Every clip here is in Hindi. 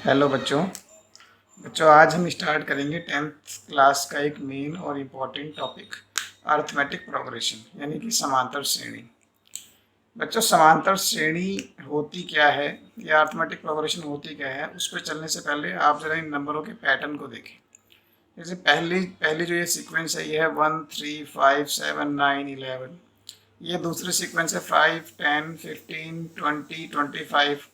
हेलो बच्चों। आज हम स्टार्ट करेंगे 10th क्लास का एक मेन और इम्पॉर्टेंट टॉपिक अर्थमेटिक प्रोग्रेशन यानी कि समांतर श्रेणी। बच्चों, समांतर श्रेणी होती क्या है या अर्थमेटिक प्रोग्रेशन होती क्या है, उस पर चलने से पहले आप जरा इन नंबरों के पैटर्न को देखें। जैसे पहली पहली जो ये सीक्वेंस है, ये है 1 3 5 7 9 11। ये दूसरी सीक्वेंस है 5 10 15 20 25।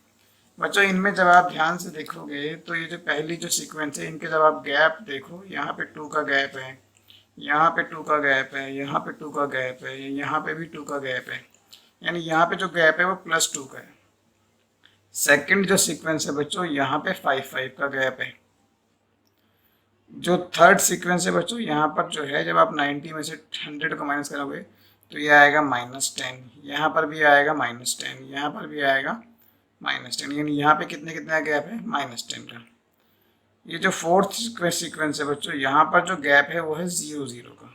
बच्चों, इनमें जब आप ध्यान से देखोगे तो ये जो पहली जो सीक्वेंस है, इनके जब आप गैप देखो, यहाँ पे 2 का गैप है, यहाँ पे 2 का गैप है, यहाँ पे 2 का गैप है, यहाँ पे भी 2 का गैप है, यानी यहाँ पे जो गैप है वो +2 का है। सेकंड जो सीक्वेंस है बच्चों, यहाँ पे 5 का गैप है। जो थर्ड सीक्वेंस है बच्चों, यहाँ पर जो है, जब आप 90 में से 100 को माइनस करोगे तो ये आएगा -10, यहाँ पर भी आएगा -10, यहाँ पर भी आएगा -10, यानी यहाँ पे कितने कितना गैप है, -10 का। ये जो फोर्थ सीक्वेंस है बच्चों, यहाँ पर जो गैप है वो है 0 0 का।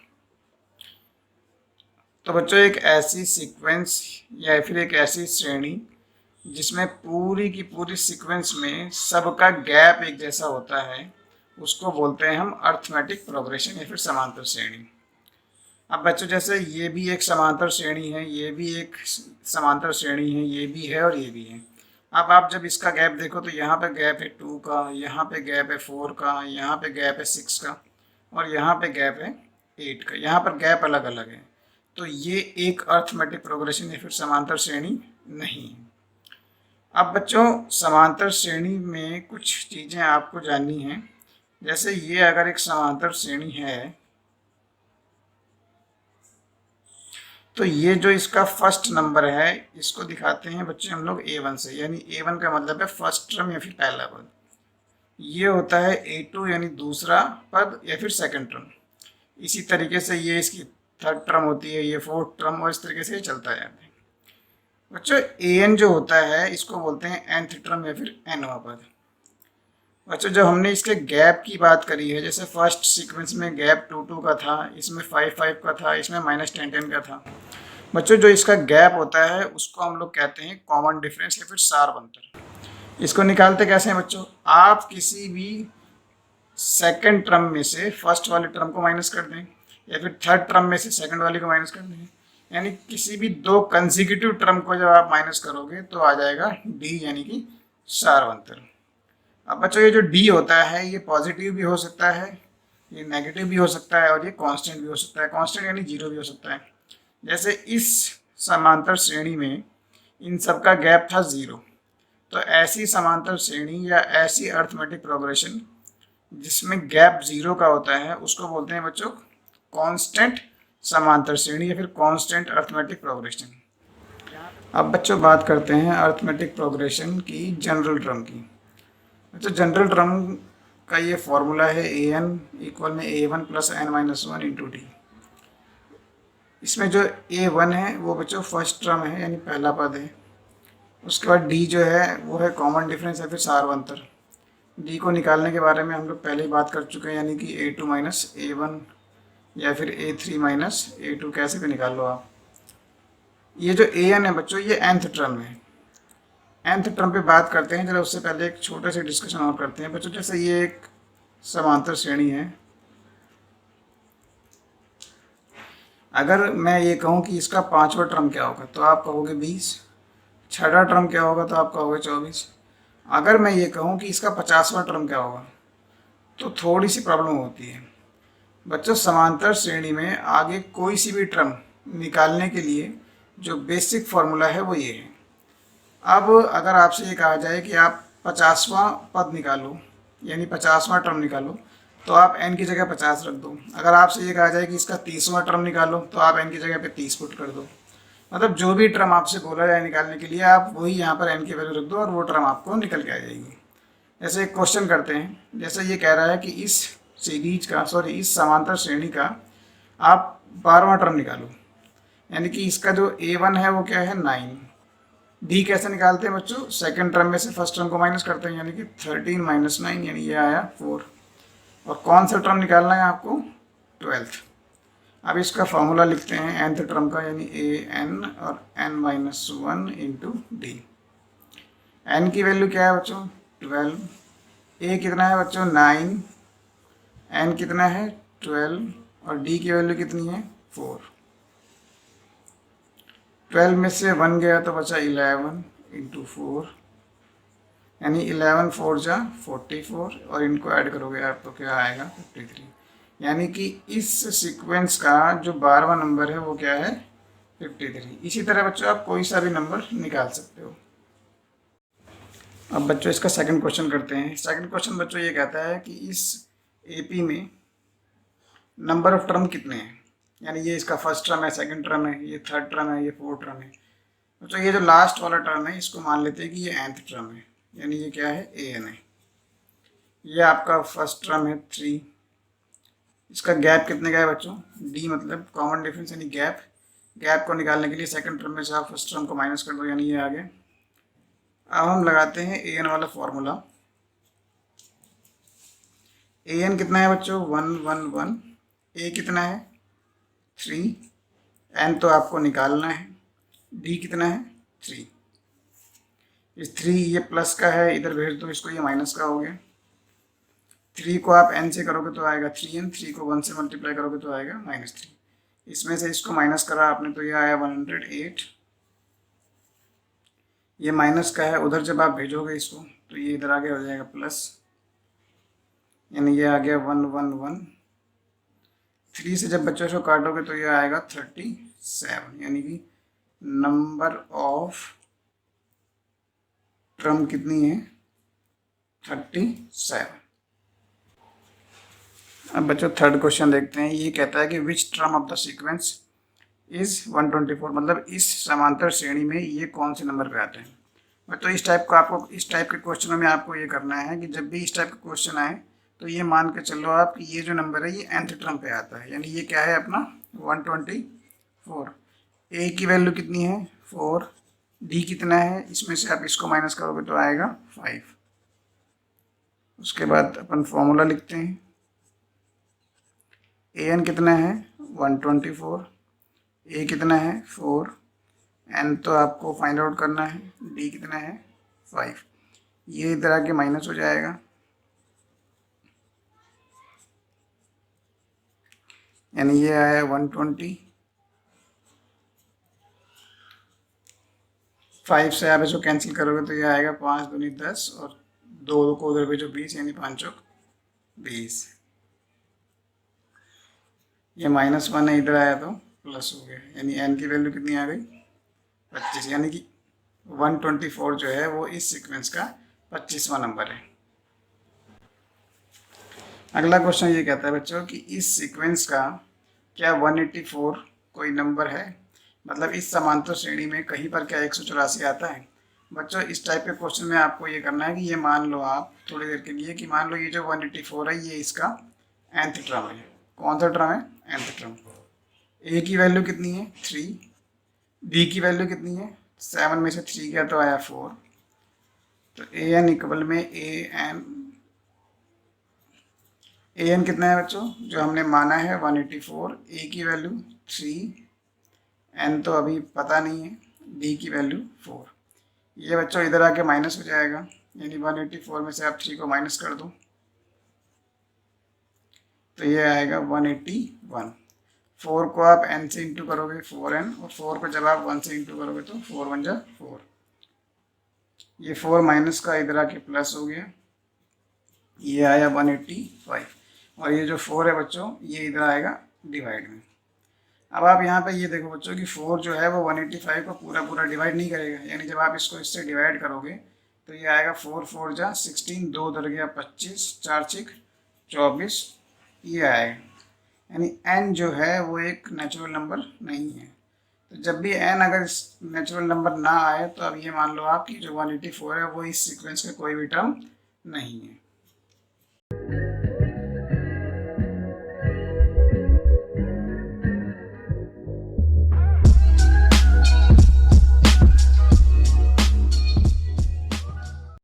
तो बच्चों, एक ऐसी सीक्वेंस या फिर एक ऐसी श्रेणी जिसमें पूरी की पूरी सीक्वेंस में सबका गैप एक जैसा होता है, उसको बोलते हैं हम अर्थमेटिक प्रोग्रेशन या फिर समांतर श्रेणी। अब बच्चों, जैसे ये भी एक समांतर श्रेणी है, ये भी एक समांतर श्रेणी है, ये भी है और ये भी है। अब आप जब इसका गैप देखो तो यहाँ पे गैप है 2 का, यहाँ पे गैप है 4 का, यहाँ पे गैप है 6 का और यहाँ पे गैप है 8 का। यहाँ पर गैप अलग अलग है, तो ये एक अर्थमेटिक प्रोग्रेशन या फिर समांतर श्रेणी नहीं है। अब बच्चों, समांतर श्रेणी में कुछ चीज़ें आपको जाननी हैं। जैसे ये अगर एक समांतर श्रेणी है तो ये जो इसका फर्स्ट नंबर है, इसको दिखाते हैं बच्चे हम लोग A1 से, यानी A1 का मतलब है फर्स्ट टर्म या फिर पहला पद। ये होता है A2 यानी दूसरा पद या फिर सेकंड टर्म। इसी तरीके से ये इसकी थर्ड टर्म होती है, ये फोर्थ टर्म, और इस तरीके से ये चलता जाता है। बच्चों, AN जो होता है इसको बोलते हैं nth टर्म या फिर nवां पद। बच्चों, जब हमने इसके गैप की बात करी है, जैसे फर्स्ट सीक्वेंस में गैप 2 2 का था, इसमें 5 5 का था, इसमें -10 10 का था। बच्चों, जो इसका गैप होता है उसको हम लोग कहते हैं कॉमन डिफरेंस या फिर सार अंतर। इसको निकालते कैसे हैं बच्चों, आप किसी भी सेकंड टर्म में से फर्स्ट वाले टर्म को माइनस कर दें या फिर थर्ड टर्म में से सेकंड वाले को माइनस कर दें, यानी किसी भी 2 कंसेक्यूटिव टर्म को जब आप माइनस करोगे तो आ जाएगा डी, यानी कि सार अंतर। अब बच्चों, ये जो डी होता है ये पॉजिटिव भी हो सकता है, ये नेगेटिव भी हो सकता है और ये कांस्टेंट भी हो सकता है। कांस्टेंट यानी 0 भी हो सकता है। जैसे इस समांतर श्रेणी में इन सब का गैप था 0, तो ऐसी समांतर श्रेणी या ऐसी अर्थमेटिक प्रोग्रेशन जिसमें गैप 0 का होता है उसको बोलते हैं बच्चों कांस्टेंट समांतर श्रेणी या फिर कांस्टेंट अर्थमेटिक प्रोग्रेशन। अब बच्चों, बात करते हैं अर्थमेटिक प्रोग्रेशन की जनरल टर्म की। तो जनरल टर्म का ये फॉर्मूला है an इक्वल में A1 + n-1 इंटू डी। इसमें जो A1 है वो बच्चों फर्स्ट टर्म है यानी पहला पद है। उसके बाद D जो है वो है कॉमन डिफरेंस या फिर सार अंतर। D को निकालने के बारे में हम लोग पहले ही बात कर चुके हैं, यानी कि A2 - A1 या फिर A3 - A2, कैसे भी निकाल लो आप। ये जो an है बच्चों, ये nth टर्म है। nth टर्म पे बात करते हैं, जरा उससे पहले एक छोटे से डिस्कशन और करते हैं बच्चों। जैसे ये एक समांतर श्रेणी है, अगर मैं ये कहूँ कि इसका 5वां टर्म क्या होगा तो आप कहोगे 20, 6वां टर्म क्या होगा तो आप कहोगे 24। अगर मैं ये कहूँ कि इसका 50वां टर्म क्या होगा तो थोड़ी सी प्रॉब्लम होती है। बच्चों, समांतर श्रेणी में आगे कोई सी भी टर्म निकालने के लिए जो बेसिक फार्मूला है वो ये है। अब अगर आपसे ये कहा जाए कि आप 50वां पद निकालो यानी 50वां टर्म निकालो, तो आप n की जगह 50 रख दो। अगर आपसे ये कहा जाए कि इसका 30वां टर्म निकालो तो आप n की जगह पे 30 पुट कर दो। मतलब जो भी टर्म आपसे बोला जाए निकालने के लिए, आप वही यहाँ पर n की वैल्यू रख दो और वो टर्म आपको निकल के आ जाएगी। जैसे एक क्वेश्चन करते हैं, जैसे ये कह रहा है कि इस सीरीज का, इस समांतर श्रेणी का आप 12वां टर्म निकालो, यानी कि इसका जो A1 है वो क्या है 9। डी कैसे निकालते हैं बच्चों, सेकंड टर्म में से फर्स्ट टर्म को माइनस करते हैं, यानी कि 13 - 9, यानी ये आया 4। और कौन सा टर्म निकालना है आपको, 12th। अब इसका फॉर्मूला लिखते हैं nth टर्म का, यानी an और n - 1 इंटू डी। n की वैल्यू क्या है बच्चों, 12, ए कितना है बच्चों 9, एन कितना है 12 और डी की वैल्यू कितनी है 4। 12 में से 1 गया तो बचा 11 इंटू 4, यानी 11 4 जा 44 और इनको ऐड करोगे आप तो क्या आएगा 53। यानी कि इस सीक्वेंस का जो 12वां नंबर है वो क्या है 53। इसी तरह बच्चों आप कोई सा भी नंबर निकाल सकते हो। अब बच्चों इसका सेकंड क्वेश्चन करते हैं। सेकंड क्वेश्चन बच्चों ये कहता है कि इस एपी में नंबर ऑफ टर्म कितने हैं, यानी ये इसका फर्स्ट टर्म है, सेकंड टर्म है, ये थर्ड टर्म है, ये फोर्थ टर्म है। बच्चों ये जो लास्ट वाला टर्म है इसको मान लेते हैं कि ये nth टर्म है, यानी ये क्या है an है। ये आपका फर्स्ट टर्म है 3। इसका गैप कितने का है बच्चों d, मतलब कॉमन डिफरेंस यानी गैप। गैप को निकालने के लिए सेकंड टर्म में से आप फर्स्ट टर्म को माइनस कर दो, यानी ये आ गया। अब हम लगाते हैं an वाला फॉर्मूला। an कितना है बच्चों 1 1 1, a कितना है 3, n तो आपको निकालना है, d कितना है 3। इस 3 ये प्लस का है, इधर भेज दो इसको, ये माइनस का हो गया। 3 को आप n से करोगे तो आएगा 3n, 3 को 1 से मल्टीप्लाई करोगे तो आएगा -3। इसमें से इसको माइनस करा आपने तो ये आया 108। ये माइनस का है, उधर जब आप भेजोगे इसको तो ये इधर आगे हो जाएगा प्लस, यानी ये आ गया 1 1 1। 3 से जब बच्चों को काटोगे तो ये आएगा 37, यानी कि नंबर ऑफ टर्म कितनी है 37। अब बच्चों थर्ड क्वेश्चन देखते हैं। ये कहता है कि which term of the sequence is 124, मतलब इस समांतर श्रेणी में ये कौन से नंबर पे आते हैं। बच्चों इस टाइप के क्वेश्चनों में आपको ये करना है कि जब भी इस टाइप का क्वेश्चन आए तो ये मान के चलो आप कि ये जो नंबर है ये nth टर्म पे आता है, यानी ये क्या है अपना 124। a की वैल्यू कितनी है 4, d कितना है, इसमें से आप इसको माइनस करोगे तो आएगा 5। उसके बाद अपन फॉर्मूला लिखते हैं। an कितना है 124, a कितना है 4, n तो आपको फाइंड आउट करना है, d कितना है 5। ये इधर आके माइनस हो जाएगा, यानी ये आया 120। 5 से आप इसको कैंसिल करोगे तो ये आएगा 5 दूनी 10 और 2 को उधर भेजो 20, यानी 5 चौक 20। ये -1 है, इधर आया तो प्लस हो गया, यानी n की वैल्यू कितनी आ गई 25, यानी कि 124 जो है वो इस सीक्वेंस का 25वां नंबर है। अगला क्वेश्चन ये कहता है बच्चों कि इस सीक्वेंस का क्या 184 कोई नंबर है, मतलब इस समांतर श्रेणी में कहीं पर क्या 184 आता है। बच्चों इस टाइप के क्वेश्चन में आपको ये करना है कि ये मान लो आप थोड़ी देर के लिए कि मान लो ये जो 184 है ये इसका nth टर्म है। कौन सा टर्म है nth टर्म। a की वैल्यू कितनी है 3, b की वैल्यू कितनी है 7 में से 3 गया तो आया 4। तो an इक्वल में an कितना है बच्चों जो हमने माना है 184, a की वैल्यू 3, n तो अभी पता नहीं है, d की वैल्यू 4। ये बच्चों इधर आके माइनस हो जाएगा, यानी 184 में से आप 3 को माइनस कर दो तो ये आएगा 181। 4 को आप n से इंटू करोगे 4n, और 4 को जब आप 1 से इंटू करोगे तो 4 1 जा 4। ये 4 माइनस का इधर आके प्लस हो गया, ये आया 185। और ये जो 4 है बच्चों ये इधर आएगा डिवाइड में। अब आप यहाँ पे ये देखो बच्चों कि 4 जो है वो 185 को पूरा पूरा डिवाइड नहीं करेगा, यानी जब आप इसको इससे डिवाइड करोगे तो ये आएगा 4 4 जा 16, 2 उधर गया 25, 4 6 24, ये आएगा। यानी n जो है वो एक नेचुरल नंबर नहीं है। तो जब भी n अगर नेचुरल नंबर ना आए तो अब ये मान लो आप कि जो 184 है वो इस सीक्वेंस का कोई भी टर्म नहीं है।